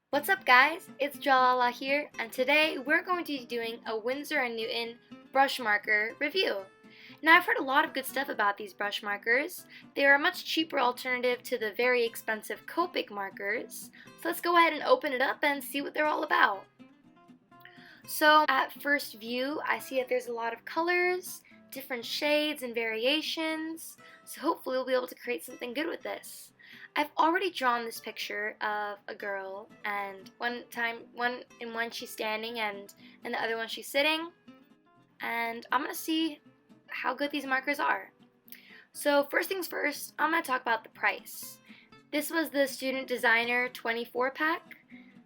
What's up guys, it's Jalala here, and today we're going to be doing a Winsor & Newton brush marker review. Now I've heard a lot of good stuff about these brush markers. They are a much cheaper alternative to the very expensive Copic markers, so let's go ahead and open it up and see what they're all about. So at first view, I see that there's a lot of colors, different shades and variations, so hopefully we'll be able to create something good with this. I've already drawn this picture of a girl, and one she's standing and in the other one she's sitting, and I'm going to see how good these markers are. So first things first, I'm going to talk about the price. This was the Student Designer 24 pack,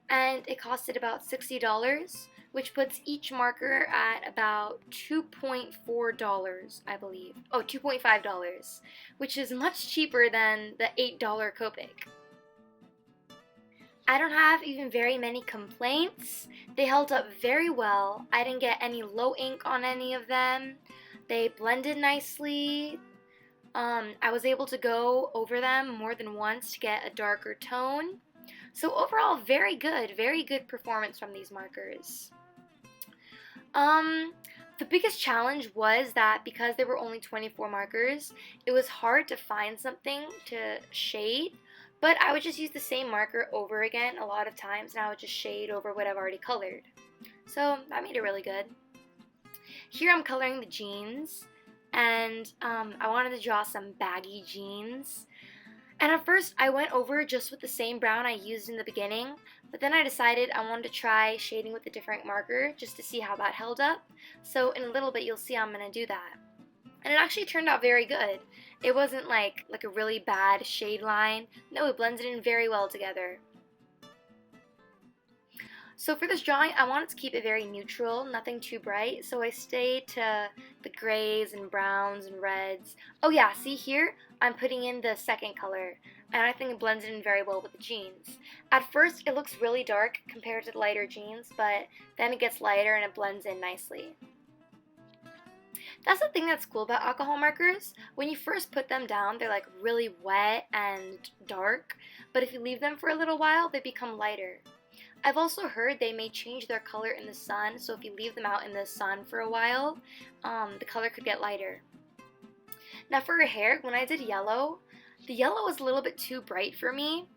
and it costed about $60, which puts each marker at about $2.4, I believe. Oh, $2.5, which is much cheaper than the $8 Copic. I don't have even very many complaints. They held up very well. I didn't get any low ink on any of them. They blended nicely. I was able to go over them more than once to get a darker tone. So overall, very good performance from these markers. The biggest challenge was that because there were only 24 markers, it was hard to find something to shade, but I would just use the same marker over again a lot of times, and I would just shade over what I've already colored. So that made it really good. Here I'm coloring the jeans, and I wanted to draw some baggy jeans. And at first I went over just with the same brown I used in the beginning, but then I decided I wanted to try shading with a different marker just to see how that held up. So in a little bit you'll see how I'm going to do that. And it actually turned out very good. It wasn't like a really bad shade line. No, it blended in very well together. So for this drawing, I wanted to keep it very neutral, nothing too bright, so I stayed to the grays and browns and reds. Oh yeah, see here? I'm putting in the second color, and I think it blends in very well with the jeans. At first, it looks really dark compared to the lighter jeans, but then it gets lighter and it blends in nicely. That's the thing that's cool about alcohol markers. When you first put them down, they're like really wet and dark, but if you leave them for a little while, they become lighter. I've also heard they may change their color in the sun, so if you leave them out in the sun for a while, the color could get lighter. Now for her hair, when I did yellow, the yellow was a little bit too bright for me.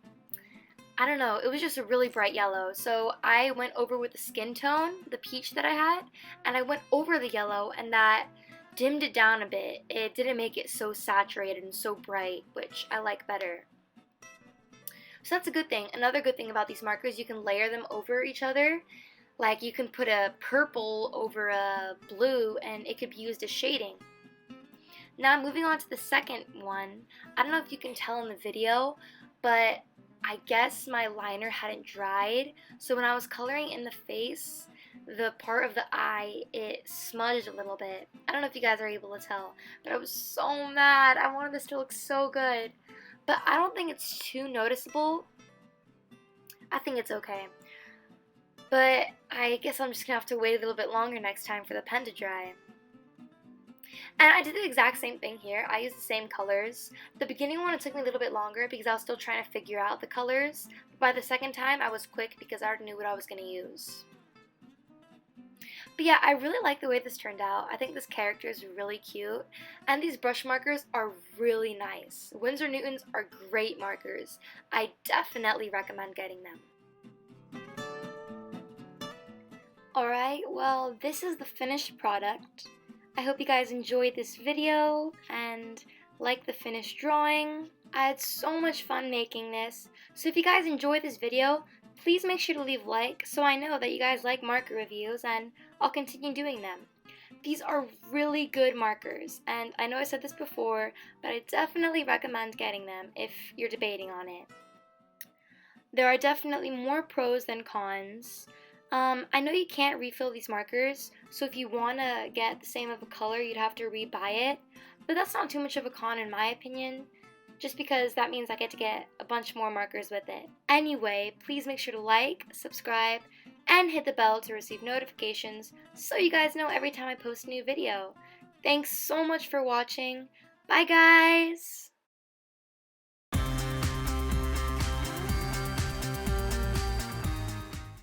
I don't know, it was just a really bright yellow, so I went over with the skin tone, the peach that I had, and I went over the yellow, and that dimmed it down a bit. It didn't make it so saturated and so bright, which I like better. So that's a good thing. Another good thing about these markers, you can layer them over each other. Like you can put a purple over a blue and it could be used as shading. Now moving on to the second one. I don't know if you can tell in the video, but I guess my liner hadn't dried. So when I was coloring in the face, the part of the eye, it smudged a little bit. I don't know if you guys are able to tell, but I was so mad. I wanted this to look so good. But I don't think it's too noticeable. I think it's okay. But I guess I'm just going to have to wait a little bit longer next time for the pen to dry. And I did the exact same thing here. I used the same colors. The beginning one, it took me a little bit longer because I was still trying to figure out the colors. But by the second time, I was quick because I already knew what I was going to use. But yeah, I really like the way this turned out. I think this character is really cute. And these brush markers are really nice. Winsor Newtons are great markers. I definitely recommend getting them. Alright, well, this is the finished product. I hope you guys enjoyed this video and liked the finished drawing. I had so much fun making this. So if you guys enjoyed this video, please make sure to leave a like so I know that you guys like marker reviews and I'll continue doing them. These are really good markers, and I know I said this before, but I definitely recommend getting them if you're debating on it. There are definitely more pros than cons. I know you can't refill these markers, so if you want to get the same of a color, you'd have to rebuy it, but that's not too much of a con in my opinion. Just because that means I get to get a bunch more markers with it. Anyway, please make sure to like, subscribe, and hit the bell to receive notifications so you guys know every time I post a new video. Thanks so much for watching. Bye guys!